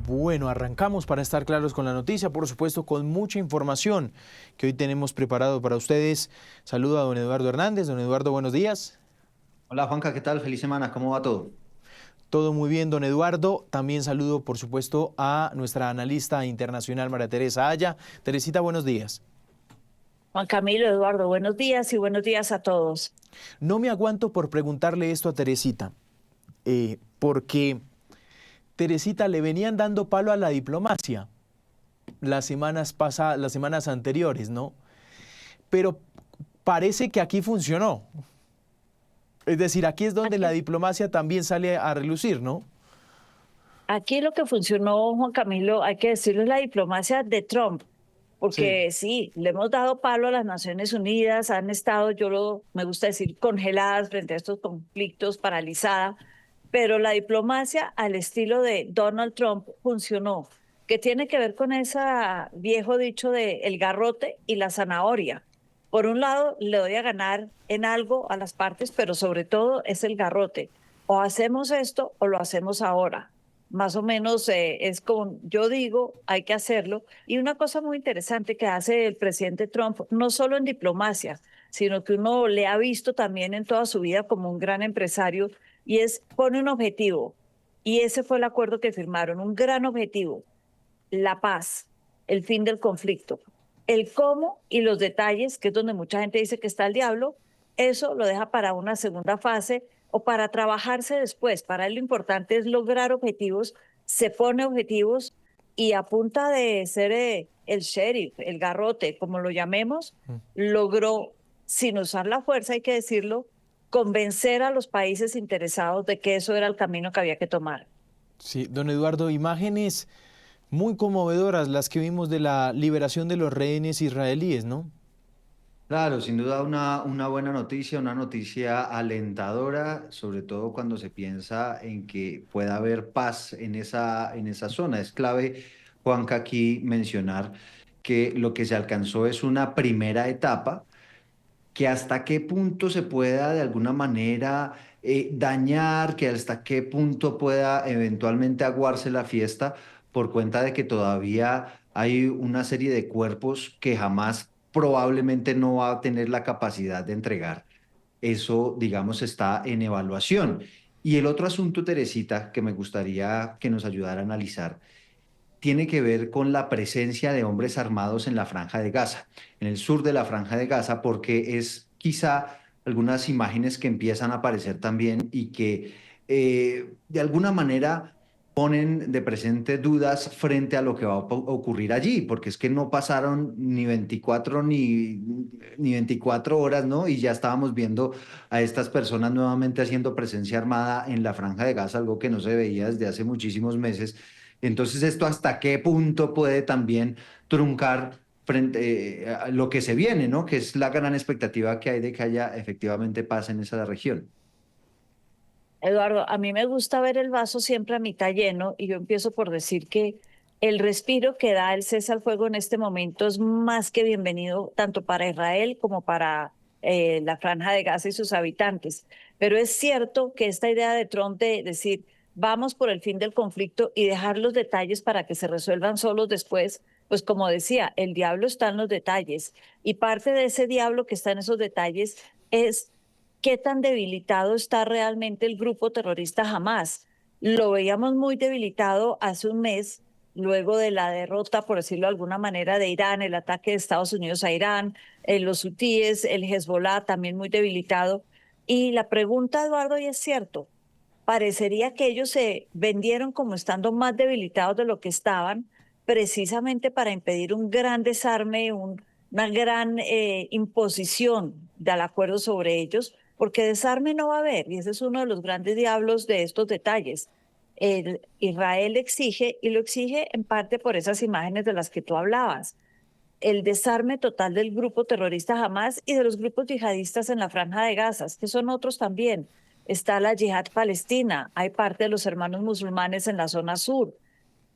Bueno, arrancamos para estar claros con la noticia, por supuesto, con mucha información que hoy tenemos preparado para ustedes. Saludo a don Eduardo Hernández. Don Eduardo, buenos días. Hola Juanca, ¿qué tal? Feliz semana, ¿cómo va todo? Todo muy bien, don Eduardo. También saludo, por supuesto, a nuestra analista internacional, María Teresa Aya. Teresita, buenos días. Juan Camilo, Eduardo, buenos días y buenos días a todos. No me aguanto por preguntarle esto a Teresita, porque Teresita le venían dando palo a la diplomacia las semanas pasadas, las semanas anteriores, ¿no? Pero parece que aquí funcionó. Es decir, aquí es donde la Aquí, diplomacia también sale a relucir, ¿no? aquí lo que funcionó, Juan Camilo, hay que decirlo, es la diplomacia de Trump, Sí. porque sí, le hemos dado palo a las Naciones Unidas, han estado, me gusta decir, congeladas frente a estos conflictos, paralizadas, pero la diplomacia al estilo de Donald Trump funcionó, que tiene que ver con ese viejo dicho de el garrote y la zanahoria. Por un lado, le doy a ganar en algo a las partes, pero sobre todo es el garrote. O hacemos esto o lo hacemos ahora. Más o menos es como yo digo, hay que hacerlo. Y una cosa muy interesante que hace el presidente Trump, no solo en diplomacia, sino que uno le ha visto también en toda su vida como un gran empresario, y es pone un objetivo. Y ese fue el acuerdo que firmaron, un gran objetivo, la paz, el fin del conflicto. El cómo y los detalles, que es donde mucha gente dice que está el diablo, eso lo deja para una segunda fase o para trabajarse después. Para él lo importante es lograr objetivos, se pone objetivos y a punta de ser el sheriff, el garrote, como lo llamemos, logró, sin usar la fuerza, hay que decirlo, convencer a los países interesados de que eso era el camino que había que tomar. Sí, don Eduardo, imágenes muy conmovedoras las que vimos de la liberación de los rehenes israelíes, ¿no? Claro, sin duda una buena noticia, una noticia alentadora, sobre todo cuando se piensa en que pueda haber paz en esa zona. Es clave, Juanca, aquí mencionar que lo que se alcanzó es una primera etapa, que hasta qué punto se pueda de alguna manera dañar, que hasta qué punto pueda eventualmente aguarse la fiesta por cuenta de que todavía hay una serie de cuerpos que jamás probablemente no va a tener la capacidad de entregar. Eso, digamos, está en evaluación. Y el otro asunto, Teresita, que me gustaría que nos ayudara a analizar tiene que ver con la presencia de hombres armados en la Franja de Gaza, en el sur de la Franja de Gaza, porque es quizá algunas imágenes que empiezan a aparecer también y que de alguna manera ponen de presente dudas frente a lo que va a ocurrir allí, porque es que no pasaron ni 24 ni 24 horas, ¿no? Y ya estábamos viendo a estas personas nuevamente haciendo presencia armada en la Franja de Gaza, algo que no se veía desde hace muchísimos meses. Entonces, ¿esto hasta qué punto puede también truncar frente a lo que se viene, ¿no? Que es la gran expectativa que hay de que haya efectivamente paz en esa región. Eduardo, a mí me gusta ver el vaso siempre a mitad lleno y yo empiezo por decir que el respiro que da el cese al fuego en este momento es más que bienvenido tanto para Israel como para la Franja de Gaza y sus habitantes. Pero es cierto que esta idea de Trump de decir vamos por el fin del conflicto y dejar los detalles para que se resuelvan solos después, pues como decía, el diablo está en los detalles y parte de ese diablo que está en esos detalles es qué tan debilitado está realmente el grupo terrorista Hamas. Lo veíamos muy debilitado hace un mes, luego de la derrota, por decirlo de alguna manera, de Irán, el ataque de Estados Unidos a Irán, los hutíes, el Hezbollah también muy debilitado. Y la pregunta, Eduardo, y es cierto, parecería que ellos se vendieron como estando más debilitados de lo que estaban, precisamente para impedir un gran desarme, una gran imposición del acuerdo sobre ellos, porque desarme no va a haber, y ese es uno de los grandes diablos de estos detalles. Israel exige, y lo exige en parte por esas imágenes de las que tú hablabas, el desarme total del grupo terrorista Hamas y de los grupos yihadistas en la Franja de Gaza, que son otros también. Está la yihad palestina, hay parte de los hermanos musulmanes en la zona sur.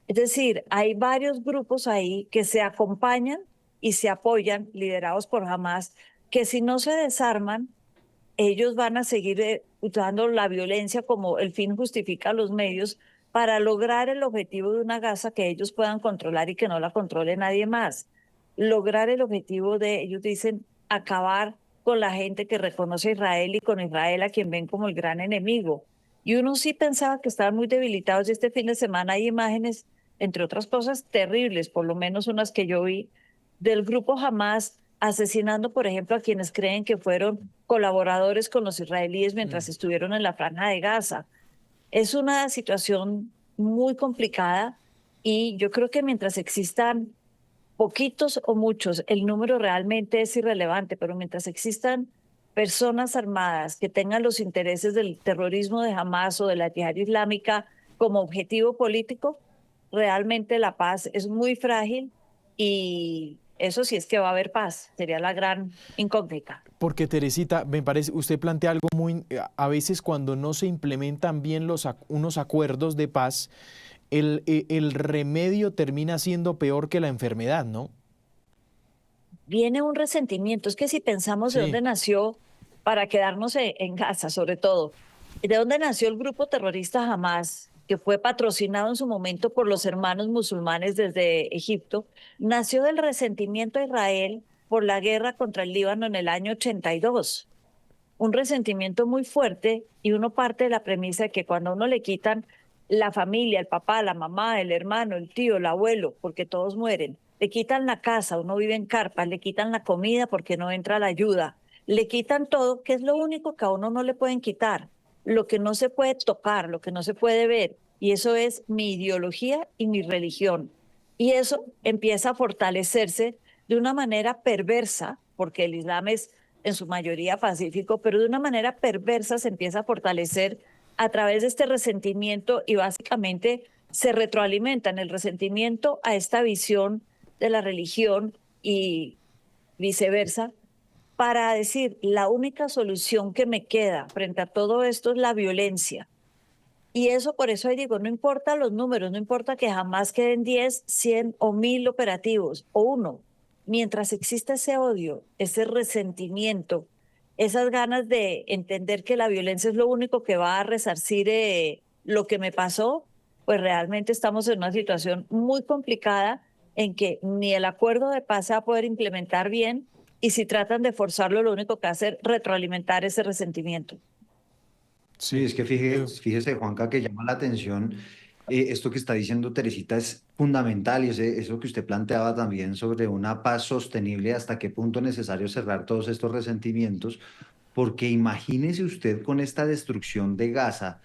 Es decir, hay varios grupos ahí que se acompañan y se apoyan, liderados por Hamas, que si no se desarman, ellos van a seguir usando la violencia como el fin justifica los medios para lograr el objetivo de una Gaza que ellos puedan controlar y que no la controle nadie más. Lograr el objetivo de, ellos dicen, acabar con la gente que reconoce a Israel y con Israel a quien ven como el gran enemigo. Y uno sí pensaba que estaban muy debilitados y este fin de semana hay imágenes, entre otras cosas terribles, por lo menos unas que yo vi, del grupo Hamas asesinando, por ejemplo, a quienes creen que fueron colaboradores con los israelíes mientras estuvieron en la franja de Gaza. Es una situación muy complicada y yo creo que mientras existan poquitos o muchos, el número realmente es irrelevante, pero mientras existan personas armadas que tengan los intereses del terrorismo de Hamas o de la Yihad Islámica como objetivo político, realmente la paz es muy frágil y eso sí es que va a haber paz, sería la gran incógnita. Porque Teresita, me parece, usted plantea algo muy, a veces cuando no se implementan bien unos acuerdos de paz, el remedio termina siendo peor que la enfermedad, ¿no? Viene un resentimiento, es que si pensamos de Sí. dónde nació, para quedarnos en Gaza sobre todo, de dónde nació el grupo terrorista Hamas, que fue patrocinado en su momento por los hermanos musulmanes desde Egipto, nació del resentimiento a Israel por la guerra contra el Líbano en el año 82. Un resentimiento muy fuerte y uno parte de la premisa de que cuando a uno le quitan la familia, el papá, la mamá, el hermano, el tío, el abuelo, porque todos mueren, le quitan la casa, uno vive en carpas, le quitan la comida porque no entra la ayuda, le quitan todo, que es lo único que a uno no le pueden quitar, lo que no se puede tocar, lo que no se puede ver, y eso es mi ideología y mi religión. Y eso empieza a fortalecerse de una manera perversa, porque el Islam es en su mayoría pacífico, pero de una manera perversa se empieza a fortalecer a través de este resentimiento y básicamente se retroalimentan el resentimiento a esta visión de la religión y viceversa, para decir, la única solución que me queda frente a todo esto es la violencia. Y eso, por eso digo, no importa los números, no importa que jamás queden 10, 100 o 1000 operativos o uno. Mientras exista ese odio, ese resentimiento, esas ganas de entender que la violencia es lo único que va a resarcir lo que me pasó, pues realmente estamos en una situación muy complicada en que ni el acuerdo de paz se va a poder implementar bien y si tratan de forzarlo, lo único que hace es retroalimentar ese resentimiento. Sí, es que fíjese, Juanca, que llama la atención esto que está diciendo Teresita es fundamental y eso que usted planteaba también sobre una paz sostenible, hasta qué punto es necesario cerrar todos estos resentimientos, porque imagínese usted con esta destrucción de Gaza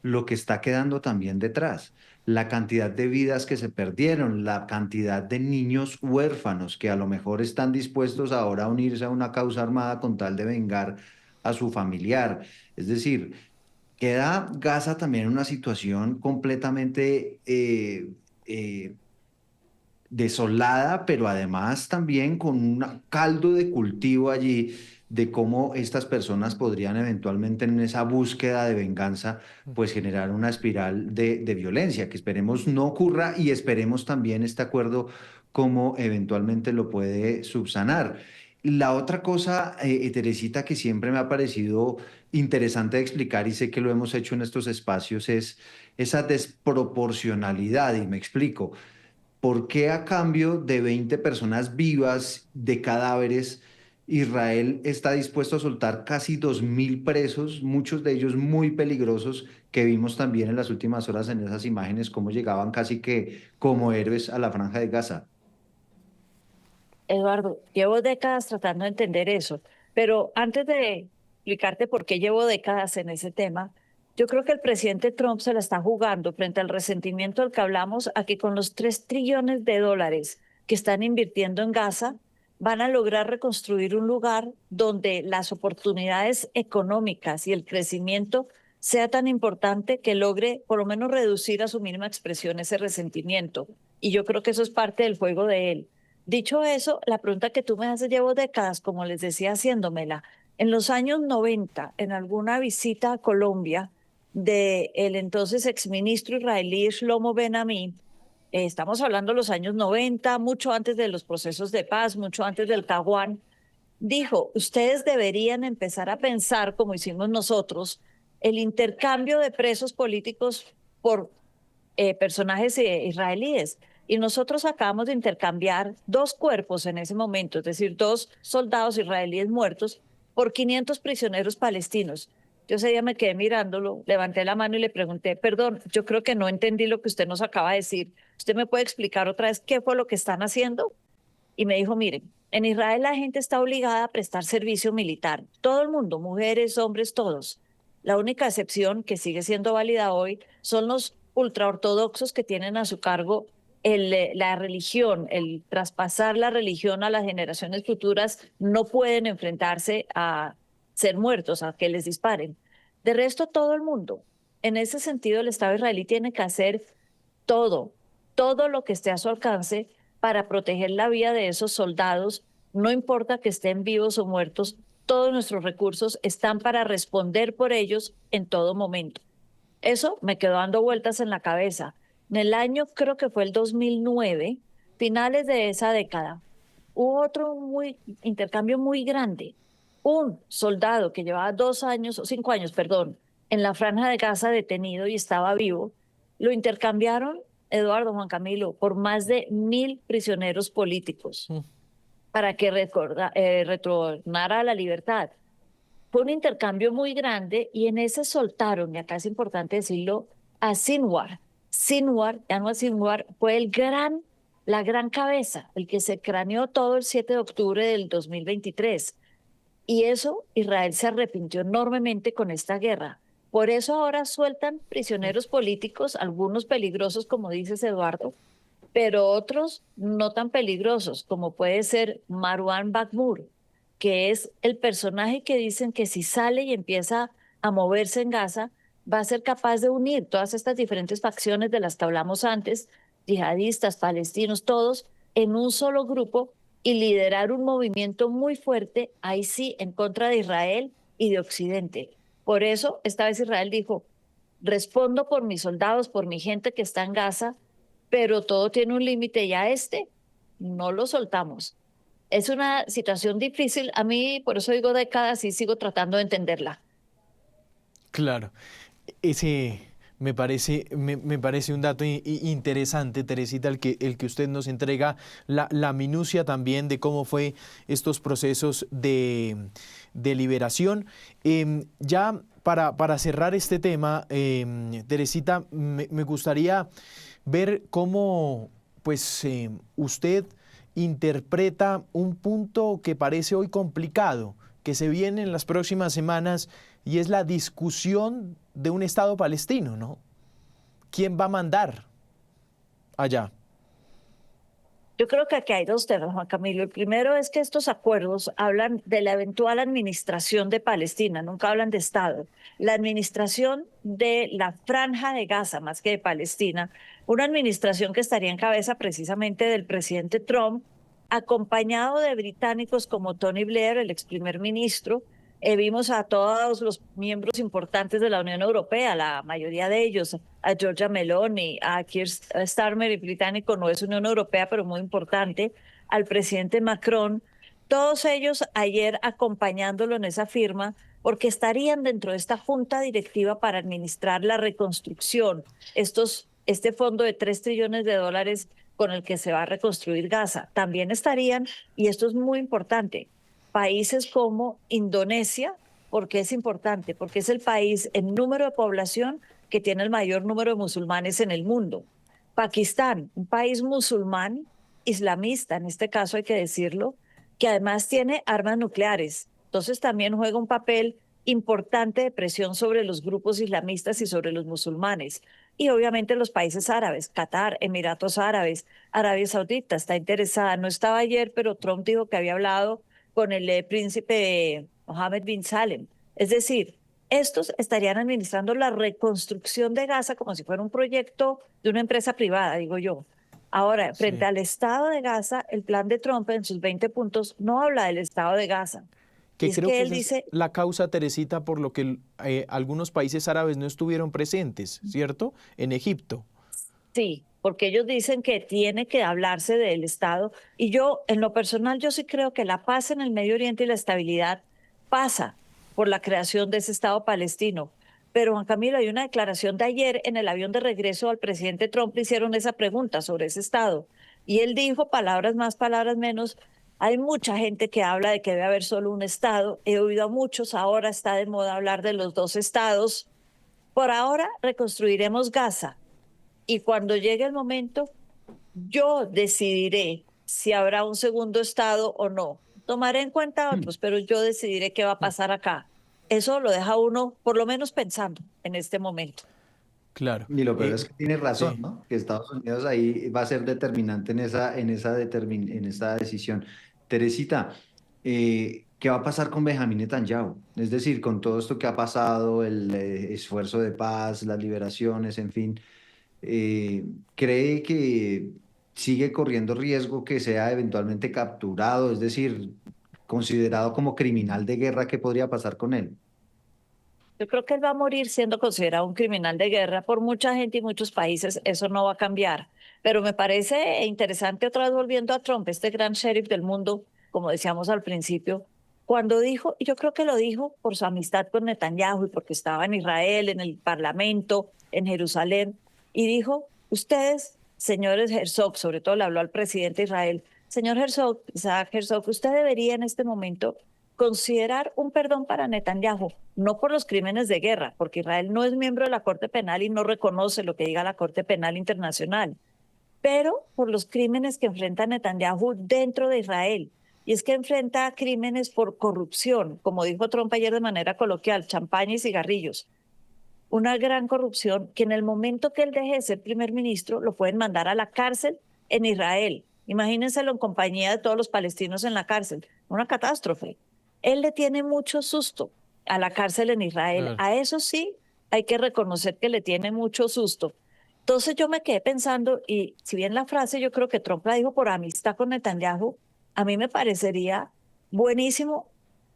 lo que está quedando también detrás, la cantidad de vidas que se perdieron, la cantidad de niños huérfanos que a lo mejor están dispuestos ahora a unirse a una causa armada con tal de vengar a su familiar. Es decir, queda Gaza también en una situación completamente desolada, pero además también con un caldo de cultivo allí de cómo estas personas podrían eventualmente en esa búsqueda de venganza, pues generar una espiral de violencia, que esperemos no ocurra y esperemos también este acuerdo cómo eventualmente lo puede subsanar. La otra cosa, Teresita, que siempre me ha parecido interesante de explicar y sé que lo hemos hecho en estos espacios, es esa desproporcionalidad, y me explico. ¿Por qué a cambio de 20 personas vivas de cadáveres, Israel está dispuesto a soltar casi 2000 presos, muchos de ellos muy peligrosos, que vimos también en las últimas horas en esas imágenes, cómo llegaban casi que como héroes a la franja de Gaza? Eduardo, llevo décadas tratando de entender eso, pero antes de explicarte por qué llevo décadas en ese tema, yo creo que el presidente Trump se la está jugando frente al resentimiento del que hablamos a que con los 3 trillones de dólares que están invirtiendo en Gaza van a lograr reconstruir un lugar donde las oportunidades económicas y el crecimiento sea tan importante que logre por lo menos reducir a su mínima expresión ese resentimiento. Y yo creo que eso es parte del juego de él. Dicho eso, la pregunta que tú me haces llevo décadas, como les decía, haciéndomela. En los años 90, en alguna visita a Colombia del entonces exministro israelí Shlomo Ben-Ami, estamos hablando de los años 90, mucho antes de los procesos de paz, mucho antes del Caguán, dijo, ustedes deberían empezar a pensar, como hicimos nosotros, el intercambio de presos políticos por personajes israelíes. Y nosotros acabamos de intercambiar 2 cuerpos en ese momento, es decir, 2 soldados israelíes muertos por 500 prisioneros palestinos. Yo ese día me quedé mirándolo, levanté la mano y le pregunté, perdón, yo creo que no entendí lo que usted nos acaba de decir. ¿Usted me puede explicar otra vez qué fue lo que están haciendo? Y me dijo, miren, en Israel la gente está obligada a prestar servicio militar. Todo el mundo, mujeres, hombres, todos. La única excepción que sigue siendo válida hoy son los ultraortodoxos que tienen a su cargo la religión, el traspasar la religión a las generaciones futuras, no pueden enfrentarse a ser muertos, a que les disparen. De resto, todo el mundo. En ese sentido, el Estado israelí tiene que hacer todo, todo lo que esté a su alcance para proteger la vida de esos soldados, no importa que estén vivos o muertos, todos nuestros recursos están para responder por ellos en todo momento. Eso me quedó dando vueltas en la cabeza. En el año, creo que fue el 2009, finales de esa década, hubo otro intercambio muy grande. Un soldado que llevaba 2 años, o 5 años, perdón, en la Franja de Gaza detenido y estaba vivo, lo intercambiaron, Eduardo, Juan Camilo, por más de 1.000 prisioneros políticos para que retornara a la libertad. Fue un intercambio muy grande y en ese soltaron, y acá es importante decirlo, a Sinwar. Anwar Sinwar, fue la gran cabeza, el que se craneó todo el 7 de octubre del 2023. Y eso Israel se arrepintió enormemente con esta guerra. Por eso ahora sueltan prisioneros políticos, algunos peligrosos, como dices, Eduardo, pero otros no tan peligrosos, como puede ser Marwan Baghmour, que es el personaje que dicen que si sale y empieza a moverse en Gaza, va a ser capaz de unir todas estas diferentes facciones de las que hablamos antes, yihadistas, palestinos, todos, en un solo grupo y liderar un movimiento muy fuerte, ahí sí, en contra de Israel y de Occidente. Por eso, esta vez Israel dijo, respondo por mis soldados, por mi gente que está en Gaza, pero todo tiene un límite y a este no lo soltamos. Es una situación difícil. A mí, por eso digo décadas y sigo tratando de entenderla. Claro, ese me parece un dato interesante, Teresita, el que usted nos entrega, la minucia también de cómo fue estos procesos de liberación. Ya para cerrar este tema, Teresita, me gustaría ver cómo pues, usted interpreta un punto que parece hoy complicado, que se viene en las próximas semanas, y es la discusión de un Estado palestino, ¿no? ¿Quién va a mandar allá? Yo creo que aquí hay 2 temas, Juan Camilo. El primero es que estos acuerdos hablan de la eventual administración de Palestina, nunca hablan de Estado. La administración de la Franja de Gaza, más que de Palestina, una administración que estaría en cabeza precisamente del presidente Trump, acompañado de británicos como Tony Blair, el ex primer ministro. Vimos a todos los miembros importantes de la Unión Europea, la mayoría de ellos, a Giorgia Meloni, a Keir Starmer, el británico, no es Unión Europea, pero muy importante, al presidente Macron, todos ellos ayer acompañándolo en esa firma, porque estarían dentro de esta junta directiva para administrar la reconstrucción, este fondo de $3 trillones con el que se va a reconstruir Gaza. También estarían, y esto es muy importante, países como Indonesia, porque es importante, porque es el país en número de población que tiene el mayor número de musulmanes en el mundo. Pakistán, un país musulmán, islamista, en este caso hay que decirlo, que además tiene armas nucleares. Entonces también juega un papel importante de presión sobre los grupos islamistas y sobre los musulmanes. Y obviamente los países árabes, Qatar, Emiratos Árabes, Arabia Saudita está interesada. No estaba ayer, pero Trump dijo que había hablado con el príncipe Mohammed bin Salem. Es decir, estos estarían administrando la reconstrucción de Gaza como si fuera un proyecto de una empresa privada, digo yo. Ahora, frente Sí. al Estado de Gaza, el plan de Trump en sus 20 puntos no habla del Estado de Gaza. Y Que es creo que que él esa es dice, la causa, Teresita, por lo que algunos países árabes no estuvieron presentes, ¿cierto? En Egipto. sí, porque ellos dicen que tiene que hablarse del Estado. Y yo, en lo personal, yo sí creo que la paz en el Medio Oriente y la estabilidad pasa por la creación de ese Estado palestino. Pero Juan Camilo, hay una declaración de ayer en el avión de regreso al presidente Trump, le hicieron esa pregunta sobre ese estado. Y él dijo, palabras más, palabras menos, hay mucha gente que habla de que debe haber solo un estado. He oído a muchos, ahora está de moda hablar de los 2 estados. Por ahora reconstruiremos Gaza. Y cuando llegue el momento, yo decidiré si habrá un segundo estado o no. Tomaré en cuenta a otros, pero yo decidiré qué va a pasar acá. Eso lo deja uno, por lo menos, pensando en este momento. Claro. Y lo peor es que tiene razón, Sí. ¿no? Que Estados Unidos ahí va a ser determinante en esa decisión. Teresita, ¿qué va a pasar con Benjamín Netanyahu? Es decir, con todo esto que ha pasado, el esfuerzo de paz, las liberaciones, en fin, ¿cree que sigue corriendo riesgo que sea eventualmente capturado? Es decir, considerado como criminal de guerra, ¿qué podría pasar con él? Yo creo que él va a morir siendo considerado un criminal de guerra por mucha gente y muchos países. Eso no va a cambiar. Pero me parece interesante, otra vez volviendo a Trump, este gran sheriff del mundo, como decíamos al principio, cuando dijo, y yo creo que lo dijo por su amistad con Netanyahu y porque estaba en Israel, en el Parlamento, en Jerusalén, y dijo, ustedes, señores Herzog, sobre todo le habló al presidente de Israel, señor Herzog, Isaac Herzog, usted debería en este momento considerar un perdón para Netanyahu, no por los crímenes de guerra, porque Israel no es miembro de la Corte Penal y no reconoce lo que diga la Corte Penal Internacional, pero por los crímenes que enfrenta Netanyahu dentro de Israel. Y es que enfrenta crímenes por corrupción, como dijo Trump ayer de manera coloquial, champaña y cigarrillos. Una gran corrupción que en el momento que él deje de ser primer ministro lo pueden mandar a la cárcel en Israel. Imagínenselo en compañía de todos los palestinos en la cárcel. Una catástrofe. Él le tiene mucho susto a la cárcel en Israel. Claro. A eso sí hay que reconocer que le tiene mucho susto. Entonces yo me quedé pensando, y si bien la frase yo creo que Trump la dijo por amistad con Netanyahu, a mí me parecería buenísimo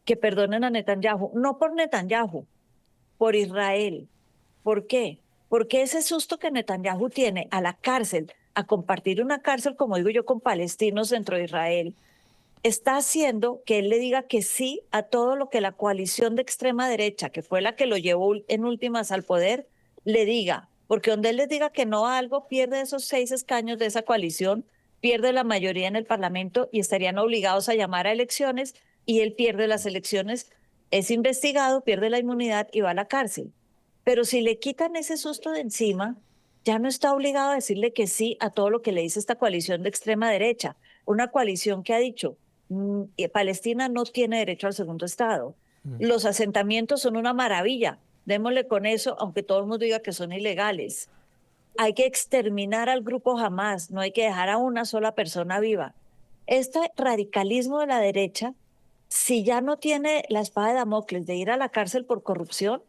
que perdonen a Netanyahu, no por Netanyahu, por Israel. ¿Por qué? Porque ese susto que Netanyahu tiene a la cárcel, a compartir una cárcel, como digo yo, con palestinos dentro de Israel, está haciendo que él le diga que sí a todo lo que la coalición de extrema derecha, que fue la que lo llevó en últimas al poder, le diga. Porque donde él les diga que no a algo, pierde esos 6 escaños de esa coalición, pierde la mayoría en el Parlamento y estarían obligados a llamar a elecciones y él pierde las elecciones, es investigado, pierde la inmunidad y va a la cárcel. Pero si le quitan ese susto de encima, ya no está obligado a decirle que sí a todo lo que le dice esta coalición de extrema derecha. Una coalición que ha dicho, Palestina no tiene derecho al segundo Estado. Los asentamientos son una maravilla. Démosle con eso, aunque todo el mundo diga que son ilegales. Hay que exterminar al grupo Hamas, no hay que dejar a una sola persona viva. Este radicalismo de la derecha, si ya no tiene la espada de Damocles de ir a la cárcel por corrupción,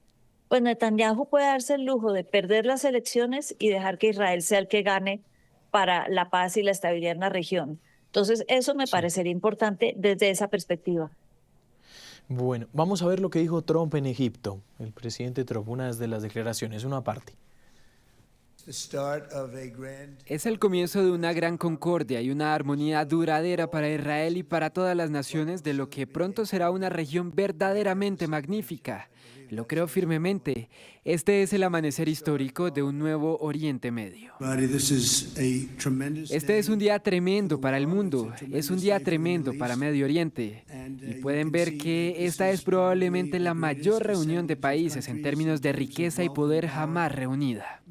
pues Netanyahu puede darse el lujo de perder las elecciones y dejar que Israel sea el que gane para la paz y la estabilidad en la región. Entonces, eso me Sí. parecería importante desde esa perspectiva. Bueno, vamos a ver lo que dijo Trump en Egipto. El presidente Trump, una de las declaraciones, una parte. Es el comienzo de una gran concordia y una armonía duradera para Israel y para todas las naciones de lo que pronto será una región verdaderamente magnífica. Lo creo firmemente. Este es el amanecer histórico de un nuevo Oriente Medio. Este es un día tremendo para el mundo, es un día tremendo para Medio Oriente. Y pueden ver que esta es probablemente la mayor reunión de países en términos de riqueza y poder jamás reunida.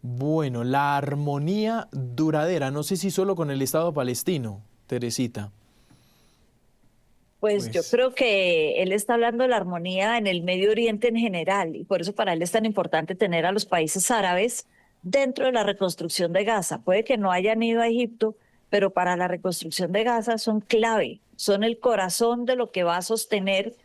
Bueno, la armonía duradera, no sé si solo con el Estado palestino, Teresita. Pues yo creo que él está hablando de la armonía en el Medio Oriente en general y por eso para él es tan importante tener a los países árabes dentro de la reconstrucción de Gaza. Puede que no hayan ido a Egipto, pero para la reconstrucción de Gaza son clave, son el corazón de lo que va a sostener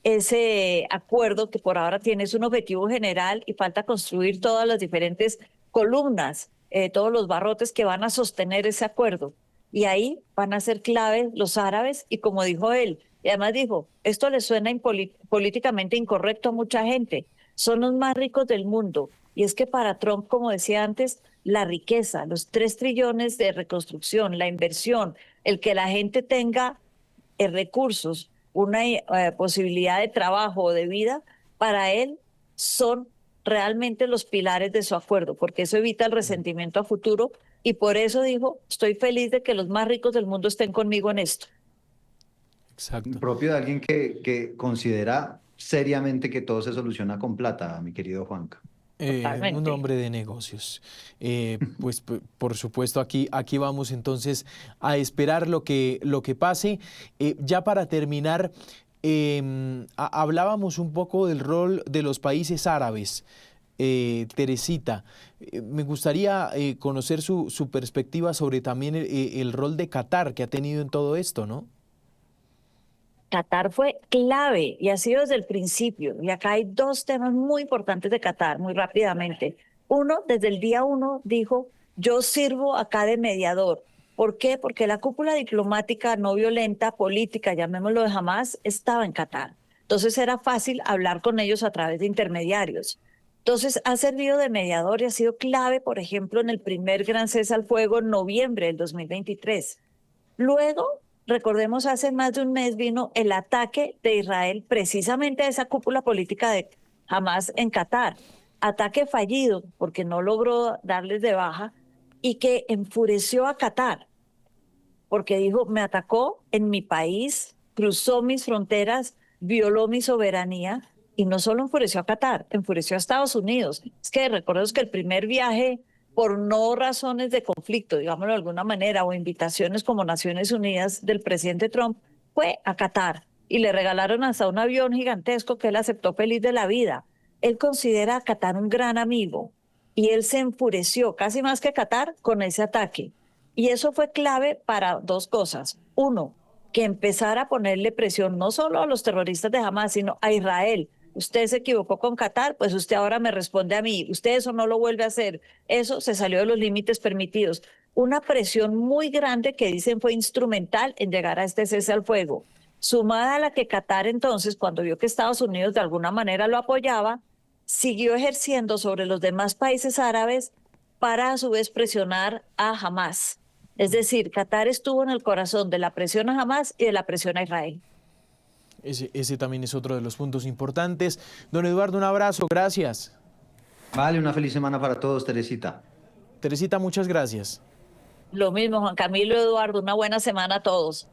ese acuerdo que por ahora tiene es un objetivo general y falta construir todas las diferentes columnas, todos los barrotes que van a sostener ese acuerdo. Y ahí van a ser clave los árabes y como dijo él, y además dijo, esto le suena políticamente incorrecto a mucha gente, son los más ricos del mundo. Y es que para Trump, como decía antes, la riqueza, los 3 trillones de reconstrucción, la inversión, el que la gente tenga recursos, una posibilidad de trabajo o de vida, para él son realmente los pilares de su acuerdo, porque eso evita el resentimiento a futuro y por eso dijo, estoy feliz de que los más ricos del mundo estén conmigo en esto. Exacto. Propio de alguien que considera seriamente que todo se soluciona con plata, mi querido Juanca. Un Totalmente. hombre de negocios. Pues por supuesto, aquí vamos entonces a esperar lo que pase. Ya para terminar, hablábamos un poco del rol de los países árabes. Teresita, me gustaría conocer su perspectiva sobre también el rol de Qatar que ha tenido en todo esto, ¿no? Qatar fue clave y ha sido desde el principio. Y acá hay dos temas muy importantes de Qatar, muy rápidamente. Uno, desde el día uno dijo, yo sirvo acá de mediador. ¿Por qué? Porque la cúpula diplomática no violenta, política, llamémoslo de Hamas, estaba en Qatar. Entonces era fácil hablar con ellos a través de intermediarios. Entonces ha servido de mediador y ha sido clave, por ejemplo, en el primer gran cese al fuego en noviembre del 2023. Luego, recordemos, hace más de un mes vino el ataque de Israel precisamente a esa cúpula política de Hamas en Qatar. Ataque fallido porque no logró darles de baja y que enfureció a Qatar porque dijo, me atacó en mi país, cruzó mis fronteras, violó mi soberanía y no solo enfureció a Qatar, enfureció a Estados Unidos. Es que recordemos que el primer viaje por no razones de conflicto, digámoslo de alguna manera, o invitaciones como Naciones Unidas del presidente Trump, fue a Qatar y le regalaron hasta un avión gigantesco que él aceptó feliz de la vida. Él considera a Qatar un gran amigo y él se enfureció, casi más que Qatar, con ese ataque. Y eso fue clave para dos cosas. Uno, que empezara a ponerle presión no solo a los terroristas de Hamas, sino a Israel. Usted se equivocó con Qatar, pues usted ahora me responde a mí. Usted eso no lo vuelve a hacer. Eso se salió de los límites permitidos. Una presión muy grande que dicen fue instrumental en llegar a este cese al fuego. Sumada a la que Qatar entonces, cuando vio que Estados Unidos de alguna manera lo apoyaba, siguió ejerciendo sobre los demás países árabes para a su vez presionar a Hamas. Es decir, Qatar estuvo en el corazón de la presión a Hamas y de la presión a Israel. Ese también es otro de los puntos importantes. Don Eduardo, un abrazo, gracias. Vale, una feliz semana para todos, Teresita. Teresita, muchas gracias. Lo mismo, Juan Camilo, Eduardo, una buena semana a todos.